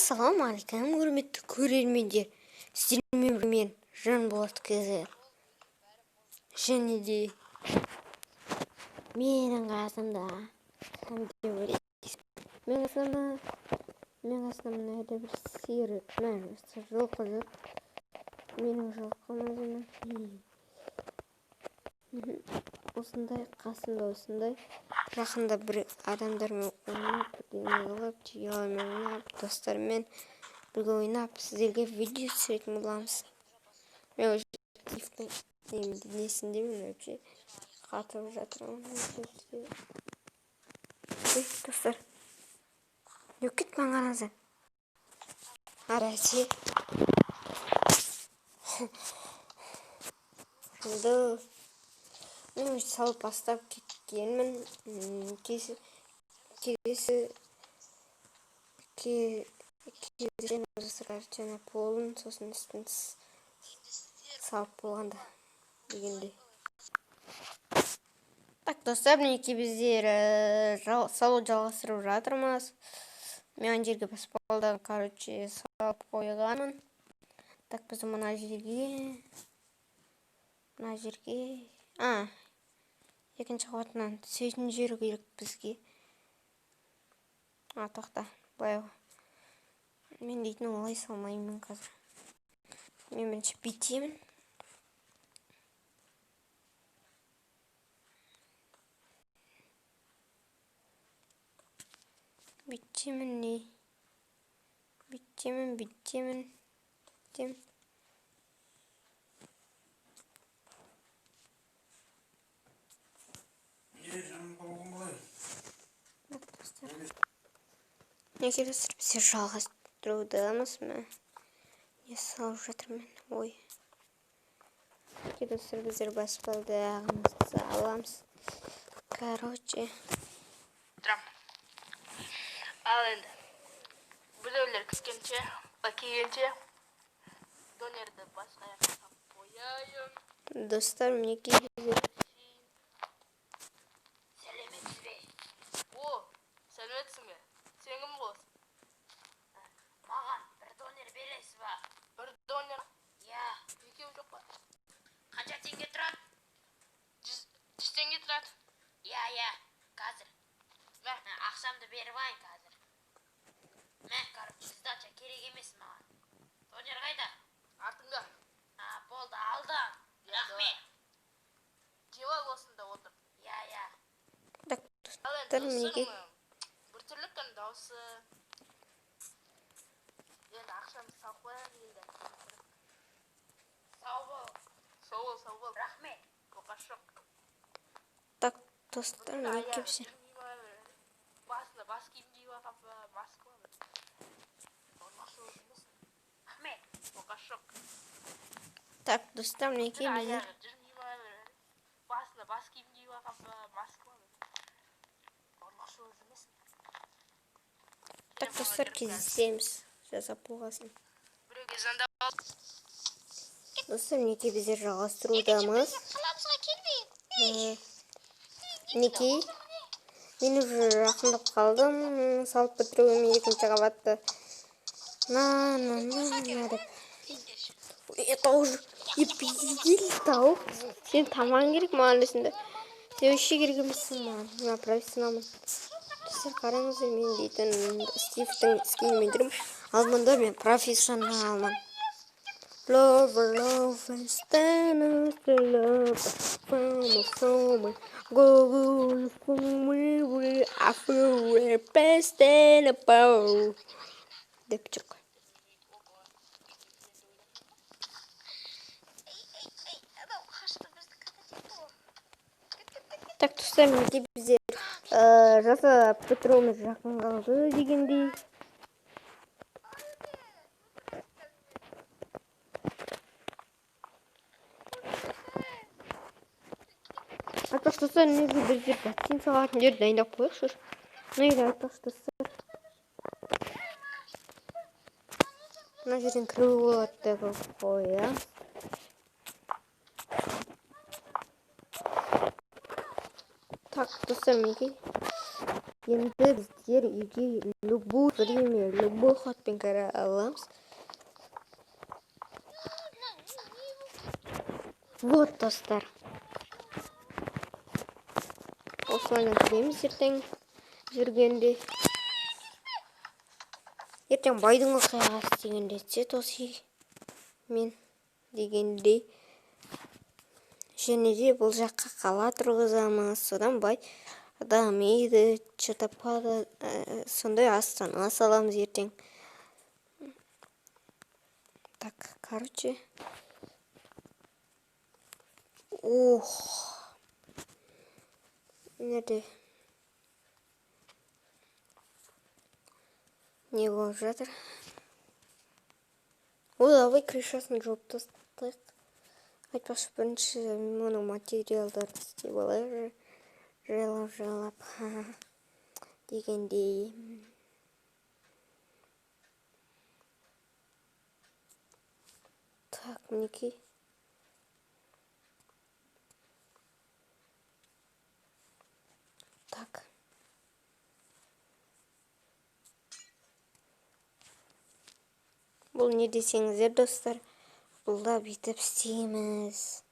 Ассалаумағалейкум, құрметті көрермендер. Сіздермен мен Жанболат КЗ. Және де менің қасымда менің қасымда да бір сирек жылқы жүр. Менің жылқым осындай қасымда осындай жақында бір адамдармен ойнап, түйемен ойнап, достармен бірге ойнап, сіздерге видео түсіретін боламыз. Мен уже несіндемін вообще қатырып жатырмын. Достар, не кетіп қараңыздар. Арасы мен салып бастап кеткенмін. Келесі жаңа полын сосын үстін салып болғанда дегенде. Так, достар, мінекей біздер салу жалғастырып жатырмыз. Мен жерге баспалдан, салып қойғанмын. Так, біз мына жерге екінші қабатынан түсетін жер керек бізге. Тоқта, былай ғой. Мен дейтін олай салмаймын қазір. Мен бірінші бүйтемін. Бүйтемін. Неге достар, біздер жалғастырудамыз ма? Не салып жатырмын? Ой. Достар, біздер баспалдағымызды аламыз. Короче. Ал енді біреулер кіскенше, келгенше донерді басқа жаққа қояйын. Достар, мінекей біздер. Сәлеметсіз бе? Сәлеметсің бе? Сен кім боласың? Маған бір донер бересіз ба? Бір донер? Иә. Екеу жоқ па? Қанша теңге тұрады? 100 теңге тұрады. Иә, қазір. Ақшамды беріп айын қазір. Сдача керек емес маған. Донер қайда? Артыңда. Болды, алдым. Рахмет. Диван осында отыр. Иә. Достар, мінекей. Бір түрліктің дауысы. Енді ақшамды салып қояйын енді. Сау бол. Рахмет. Боқашық. Так, достар, мінекей біздер. Басына бас киім киіп алған маска бар. Рахмет. Боқашық. Так, достар, мінекей біздер. Басына бас киім киіп алған маска бар. Так, достар, кездесеміз. Жазап болғасын. Достар, мінекей біздер жалғастырудамыз. Мінекей. Мен уже жақындап қалдым. Салып бітіруім екінші қабатты. Деп. Это уже епидемия тауық. Сен таман керек маған өсінде. Сен өші керек емессің маған. Мен профессионалмын. Достар, қараңыздар, мен дейтін Стивтің скинімен жүрмін. Ал мұнда мен профессионалмын. Love, stand up, love, from go from we I feel best in the bow. Деп жүр. Так, достар, мінекей біздер жасап бітіруіміз жақын қалды дегендей. Айтпақшы достар, негізі біздер бассейн салатын жер дайындап қойықшы. Негізі айтпақшы достар. Мына жерден кіруге болады деп қоямыз. Так, достар, мінекей. Енді біздер үйге любой время, любой ходпен кіре аламыз. Вот, достар. Осылайна кіреміз ертең жүргенде. Ертең байдың оқиғасы дегенде цветосы мен дегенде. Және де бұл жаққа қала тұрғызамыз. Содан бай дамиды, чатапада, сондай астана саламыз ертең. Так, короче. Ох. Nerede? Не болып жатыр? Ол давай крышасын жауып тастайық. Айтпақшы бірінші мұның материалдарды істеп алайық. Жайлап дегендей. Так, мінекей. Так. Бұл не десеңіздер, достар? Бұл да бүйтіп істейміз.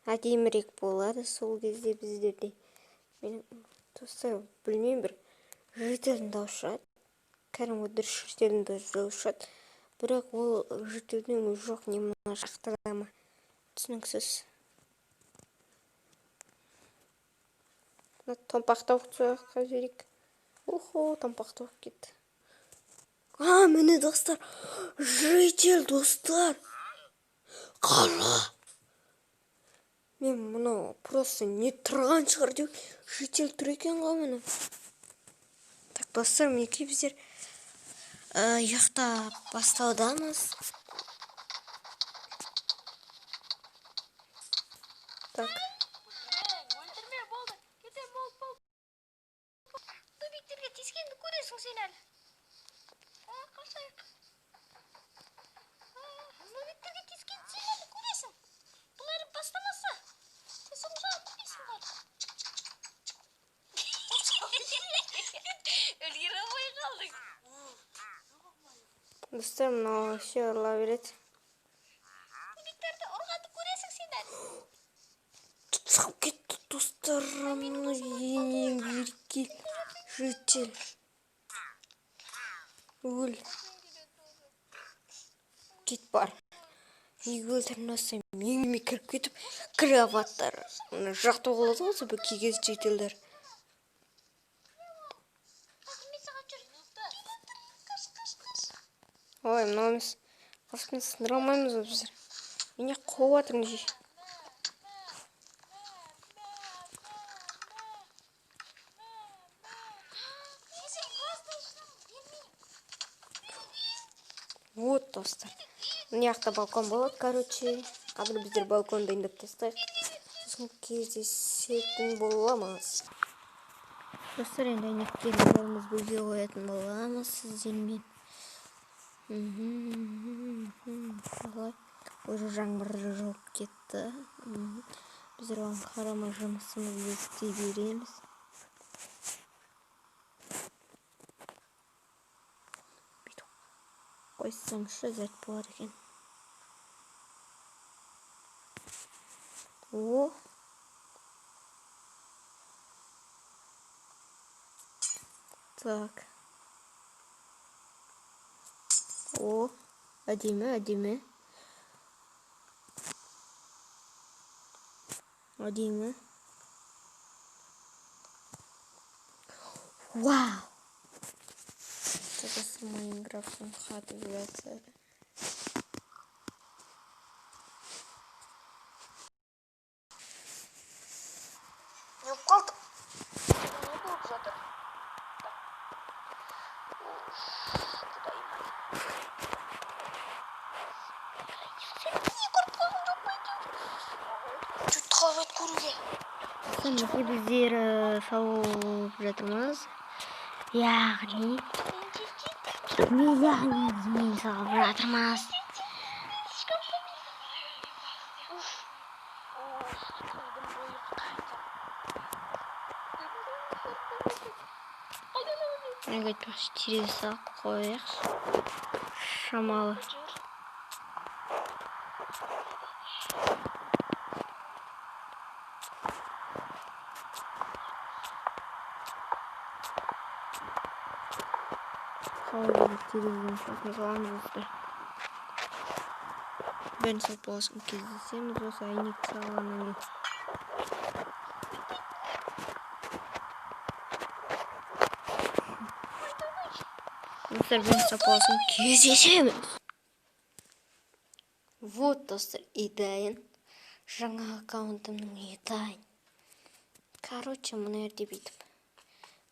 Әдемірек болады сол кезде біздерде. Менің достар, білмеймін, бір жыртелдің даушы. Кәдімгі дұрыс жыртелдің даушы. Бірақ ол жыртелдің жоқ, немножко ма. Түсініксіз. Томпақтауық тұяққа жөрек. Охо, томпақтауық кетті. Міне, достар. Жыртел, достар. Қара. Мен мұны просто не тұрған шығар деп жыртел тұр екен ғой мұны. Так, достар, мінекей біздер ұйықта бастаудамыз. Так. Өлтірме, болды. Кетем, болды. Тубиктерге тескенді көресің сен әлі. Қашайық. Тубиктерге тескенді сен әлі көресің. Бұл әрі бастамаса. Сен соң жағып дейсің ғой. Өлгері алмай қалдың. Достар, мынау вообще ұрла береді. Тубиктерді ұрғанды көресің сен әлі. Тұтсап кетті, достар. Мұны енем еркел жыртел. Өл. Кет бар. Неге өлтірін осылай меңіме кіріп кетіп, кроваттар. Жақты болады осы бір кегез жыртелдер. Ой, мынауымыз қоспен сындыра алмаймыз ғой біздер. Мене қуып жатырмын жей. Вот, достар. Мына жақта балкон болады, короче. Қазір біздер балкон дайындап тастайық. Сосын кездесетін боламыз. Достар, енді әйнектеріміз бөлге қоятын боламыз сіздермен. Қалай? Уже жаңбыр жауып кетті. Біздер оған қарамай жұмысымызды істей береміз. Қойсаңшы, зәт болады екен. О. Так. О, әдемі, әдемі. Әдемі. Вау! Це Майнкрафтом хати вляться. Не қалдық. Не болып жатыр? Құдай май. Сен не көріп қалың жоқ па екен? Жұрт қалып көруге. Мінекей біздер салып жатырмыз. Яғни мен салып жатырмыз. Eşeğe geçmiş. Tiresi koyak. Şamalı. Havlu tiresi çok kullanılır. Ben saplasın кездесеміз осы әйнек салғаннан кейін. Достар, ben saplasın кездесеміз. Вот, достар, идайын. Жаңа аккаунтымның идайын. Короче, мына жерде бүйтіп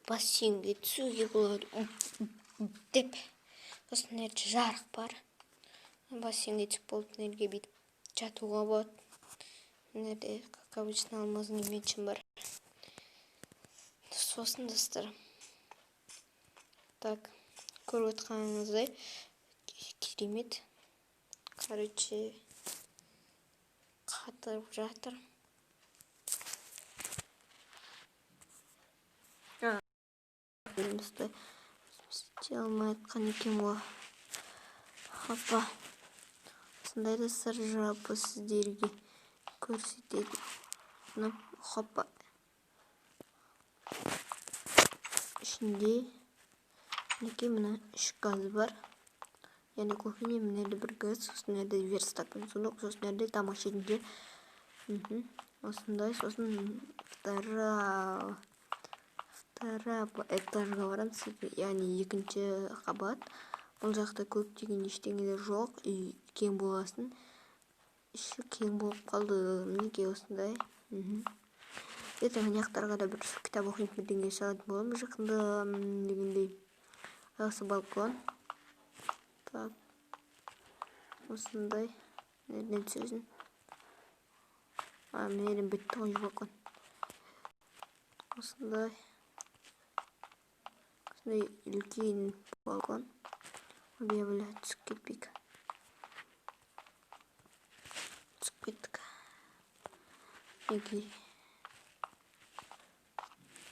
бассейнге түсуге болады деп. Сосын мына жерде жарық бар. Бассейнге түсіп болып мына жерге бүйтіп жатуға болады. Мына жерде, как обычно, алмаздың мечім бар. Сосын, достар. Так, көріп отқаныңыздай керемет. Короче, қатырып жатыр. Бізді істей алмай атқан екен ғой. Хапа. Осындай достар, жалпы сіздерге көрсетеді. Хапа. Ішінде неке мына 3 газ бар. Яғни кофене мінеді бір газ, сосын әрде верстак, сосын әрде тамақ ішетінде. Осындай, сосын вторая этажға барамыз, яғни екінші қабат. Бұл жақта көптеген ештеңелер жоқ, үй кең болғасын. Іші кең болып қалды, мінеке осындай. Ертең мына жақтарға да бір кітап оқитын бірдеңе салатын боламын жақында дегендей. Осы балкон. Так. Осындай. Нерден түсесің? Менен бітті ғой балкон. Осындай. Үлкен балкон. Обе бля, түсіп кетпейік. Түсіп кеттік. Неге?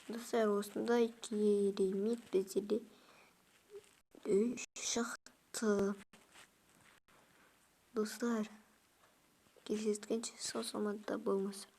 Достар, осындай керемет біздерде үй шықты. Достар, кездескенше сау саламатта болыңыздар.